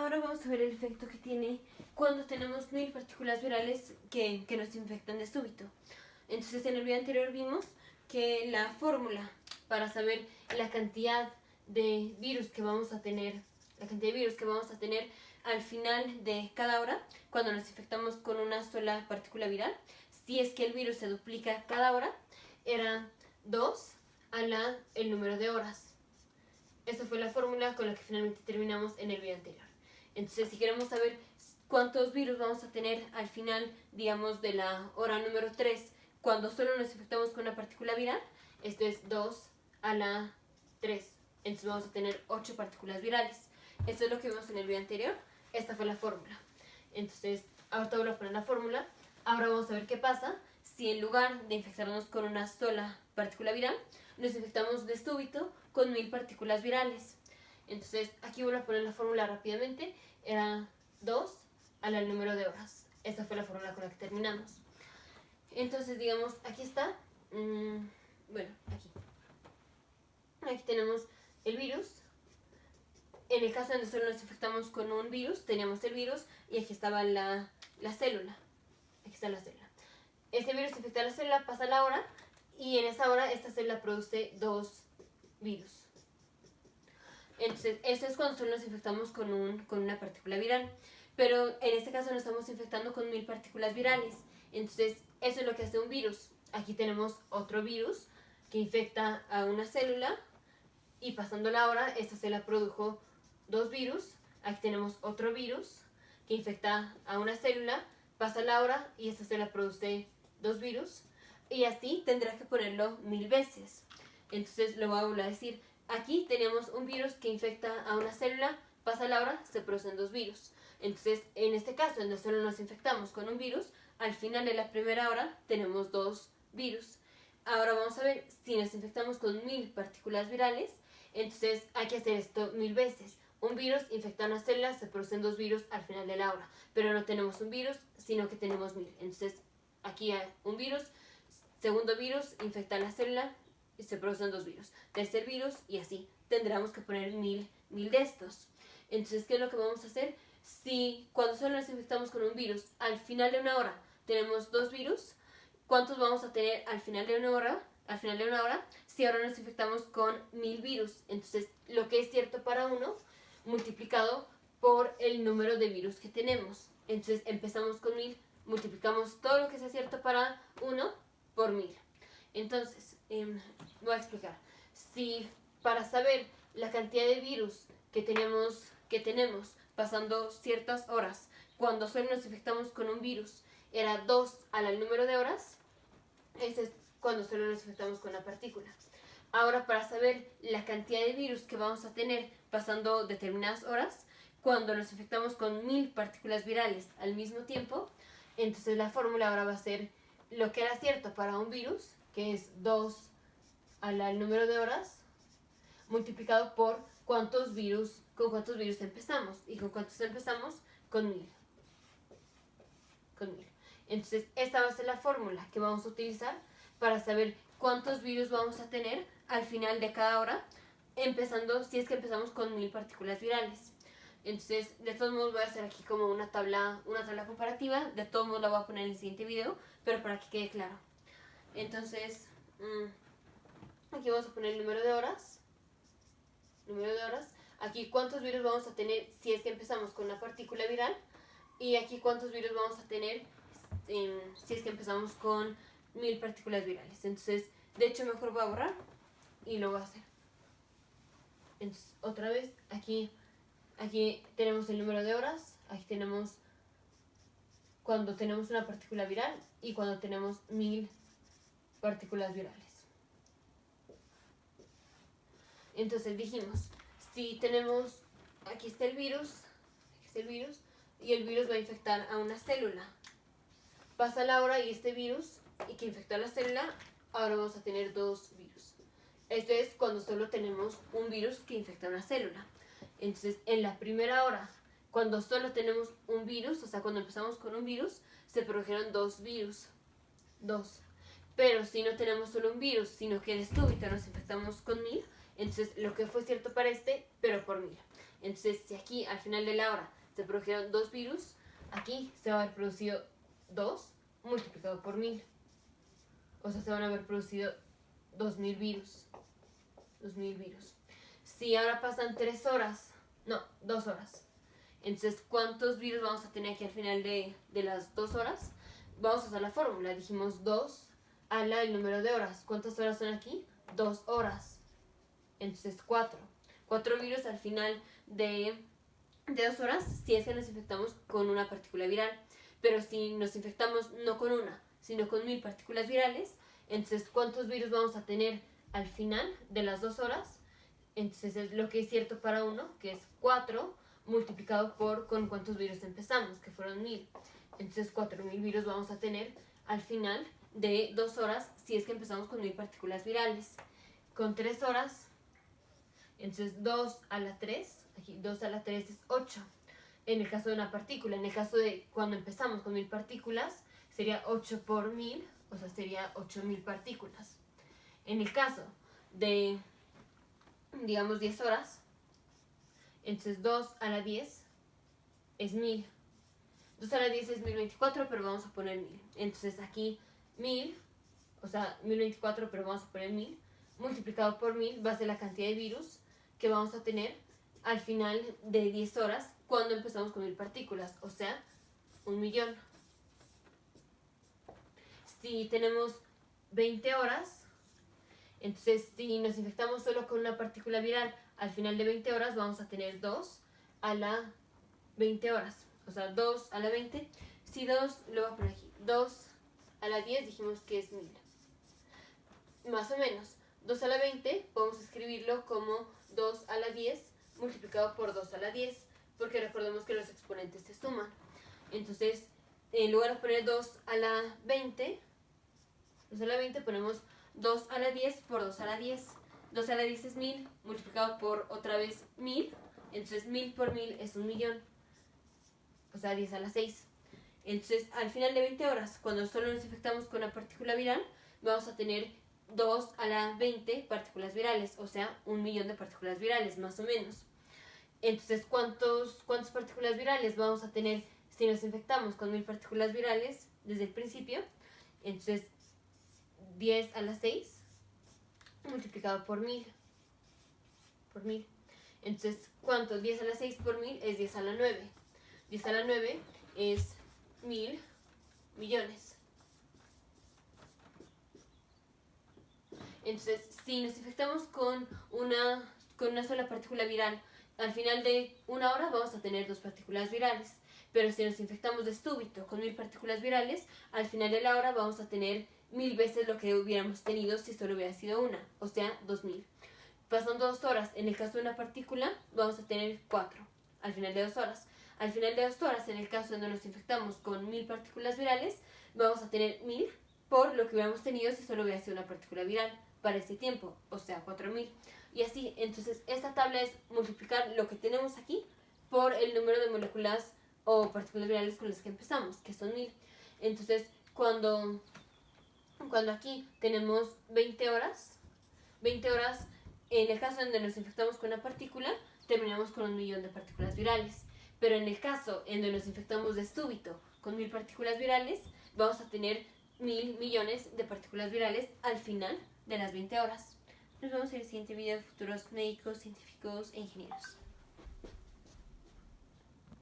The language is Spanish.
ahora vamos a ver el efecto que tiene cuando tenemos 1000 partículas virales que nos infectan de súbito. Entonces, en el video anterior vimos que la fórmula para saber la cantidad de virus que vamos a tener, al final de cada hora, cuando nos infectamos con una sola partícula viral, si es que el virus se duplica cada hora, era 2 a el número de horas. Esa fue la fórmula con la que finalmente terminamos en el video anterior. Entonces, si queremos saber cuántos virus vamos a tener al final, digamos, de la hora número 3, cuando solo nos infectamos con una partícula viral, esto es 2 a la 3. Entonces vamos a tener 8 partículas virales. Esto es lo que vimos en el video anterior. Esta fue la fórmula. Entonces, ahorita voy a poner la fórmula. Ahora vamos a ver qué pasa si en lugar de infectarnos con una sola partícula viral, nos infectamos de súbito con 1000 partículas virales. Entonces, aquí voy a poner la fórmula rápidamente. Era 2 al número de horas. Esta fue la fórmula con la que terminamos. Entonces, digamos, aquí está. Bueno, aquí tenemos el virus. En el caso donde solo nos infectamos con un virus, teníamos el virus y aquí estaba la célula. Aquí está la célula. Este virus infecta a la célula, pasa la hora y en esa hora esta célula produce 2 virus. Entonces, esto es cuando solo nos infectamos con una partícula viral. Pero en este caso nos estamos infectando con 1000 partículas virales. Entonces, eso es lo que hace un virus. Aquí tenemos otro virus que infecta a una célula y pasando la hora, esta célula produjo 2 virus. Aquí tenemos otro virus que infecta a una célula, pasa la hora y esta célula produce 2 virus. Y así tendrá que ponerlo 1000 veces. Entonces, lo voy a volver a decir. Aquí tenemos un virus que infecta a una célula, pasa la hora, se producen 2 virus. Entonces, en este caso, donde solo nos infectamos con un virus, al final de la primera hora tenemos 2 virus. Ahora vamos a ver si nos infectamos con 1000 partículas virales. Entonces, hay que hacer esto 1000 veces. Un virus infecta a una célula, se producen 2 virus al final de la hora. Pero no tenemos un virus, sino que tenemos 1000. Entonces, aquí hay un virus, segundo virus infecta a la célula y se producen 2 virus. Tercer virus y así. Tendremos que poner 1000 de estos. Entonces, ¿qué es lo que vamos a hacer? Si cuando solo nos infectamos con un virus, al final de una hora tenemos 2 virus, ¿cuántos vamos a tener al final de una hora? Si ahora nos infectamos con 1000 virus. Entonces, lo que es cierto para uno, multiplicado por el número de virus que tenemos. Entonces, empezamos con 1000, multiplicamos todo lo que sea cierto para uno por 1000. Entonces, voy a explicar. Si para saber la cantidad de virus que tenemos pasando ciertas horas, cuando solo nos infectamos con un virus, era 2 al número de horas, ese es cuando solo nos infectamos con la partícula. Ahora, para saber la cantidad de virus que vamos a tener pasando determinadas horas, cuando nos infectamos con 1000 partículas virales al mismo tiempo, entonces la fórmula ahora va a ser lo que era cierto para un virus, que es 2 al número de horas, multiplicado por con cuántos virus empezamos. ¿Y con cuántos empezamos? Con 1000. Entonces, esta va a ser la fórmula que vamos a utilizar para saber cuántos virus vamos a tener al final de cada hora, empezando, si es que empezamos con 1000 partículas virales. Entonces, de todos modos voy a hacer aquí como una tabla comparativa. De todos modos la voy a poner en el siguiente video, pero para que quede claro. Entonces, aquí vamos a poner el número de horas. Aquí cuántos virus vamos a tener si es que empezamos con una partícula viral. Y aquí cuántos virus vamos a tener si es que empezamos con 1000 partículas virales. Entonces, de hecho, mejor voy a borrar y lo voy a hacer. Entonces, otra vez, aquí tenemos el número de horas. Aquí tenemos cuando tenemos una partícula viral y cuando tenemos 1000 partículas virales. Entonces dijimos, si tenemos, aquí está el virus, y el virus va a infectar a una célula. Pasa la hora y este virus, y que infectó a la célula, ahora vamos a tener 2 virus. Esto es cuando solo tenemos un virus que infecta a una célula. Entonces, en la primera hora, cuando solo tenemos un virus, o sea, cuando empezamos con un virus, se produjeron 2 virus. 2. Pero si no tenemos solo un virus, sino que de súbito nos infectamos con 1000, entonces lo que fue cierto para este, pero por 1000. Entonces, si aquí al final de la hora se produjeron 2 virus, aquí se va a haber producido 2 multiplicado por 1000. O sea, se van a haber producido 2000 virus. 2000 virus. Si ahora pasan 3 horas, no, 2 horas. Entonces, ¿cuántos virus vamos a tener aquí al final de las 2 horas? Vamos a usar la fórmula. Dijimos 2 a la el número de horas. ¿Cuántas horas son aquí? 2 horas. Entonces, 4. 4 virus al final de 2 horas si es que nos infectamos con una partícula viral. Pero si nos infectamos no con una, sino con 1000 partículas virales, entonces, ¿cuántos virus vamos a tener al final de las 2 horas? Entonces, es lo que es cierto para uno, que es 4 multiplicado por con cuántos virus empezamos, que fueron 1000. Entonces, 4000 virus vamos a tener al final de 2 horas si es que empezamos con 1000 partículas virales. Con 3 horas, entonces 2 a la 3, aquí 2 a la 3 es 8. En el caso de una partícula, en el caso de cuando empezamos con 1000 partículas, sería 8 por 1000, o sea, sería 8000 partículas. En el caso de, digamos, 10 horas, entonces 2 a la 10 es 1000. 2 a la 10 es 1024, pero vamos a poner 1000. Entonces aquí 1000, o sea, 1024, pero vamos a poner 1000, multiplicado por 1000 va a ser la cantidad de virus que vamos a tener al final de 10 horas cuando empezamos con 1000 partículas, o sea, 1.000.000. Si tenemos 20 horas, entonces si nos infectamos solo con una partícula viral, al final de 20 horas vamos a tener 2 a la 20 horas, o sea, 2 a la 20. Si 2, lo voy a poner aquí, 2 a la 10 dijimos que es 1000. Más o menos, 2 a la 20 podemos escribirlo como 2 a la 10 multiplicado por 2 a la 10, porque recordemos que los exponentes se suman. Entonces, en lugar de poner 2 a la 20, 2 a la 20 ponemos 2 a la 10 por 2 a la 10. 2 a la 10 es 1000, multiplicado por otra vez 1000. Entonces 1000 por 1000 es 1.000.000. O sea, 10 a la 6. Entonces, al final de 20 horas, cuando solo nos infectamos con una partícula viral, vamos a tener 2 a la 20 partículas virales. O sea, 1.000.000 de partículas virales, más o menos. Entonces, ¿cuántas partículas virales vamos a tener si nos infectamos con 1000 partículas virales desde el principio? Entonces, 10 a la 6 multiplicado por 1000. Por 1000. Entonces, ¿cuánto? 10 a la 6 por 1000 es 10 a la 9. 10 a la 9 es 1000 millones. Entonces, si nos infectamos con una sola partícula viral, al final de una hora vamos a tener 2 partículas virales. Pero si nos infectamos de súbito con 1000 partículas virales, al final de la hora vamos a tener 1000 veces lo que hubiéramos tenido si solo hubiera sido una, o sea, 2000. Pasando 2 horas, en el caso de una partícula, vamos a tener 4 al final de 2 horas. Al final de 2 horas, en el caso donde nos infectamos con 1000 partículas virales, vamos a tener 1000 por lo que hubiéramos tenido si solo hubiera sido una partícula viral para este tiempo, o sea, 4000. Y así, entonces, esta tabla es multiplicar lo que tenemos aquí por el número de moléculas o partículas virales con las que empezamos, que son 1000. Entonces, cuando aquí tenemos 20 horas, en el caso donde nos infectamos con una partícula, terminamos con 1.000.000 de partículas virales. Pero en el caso en donde nos infectamos de súbito con 1000 partículas virales, vamos a tener 1000 millones de partículas virales al final de las 20 horas. Nos vemos en el siguiente video de futuros médicos, científicos e ingenieros.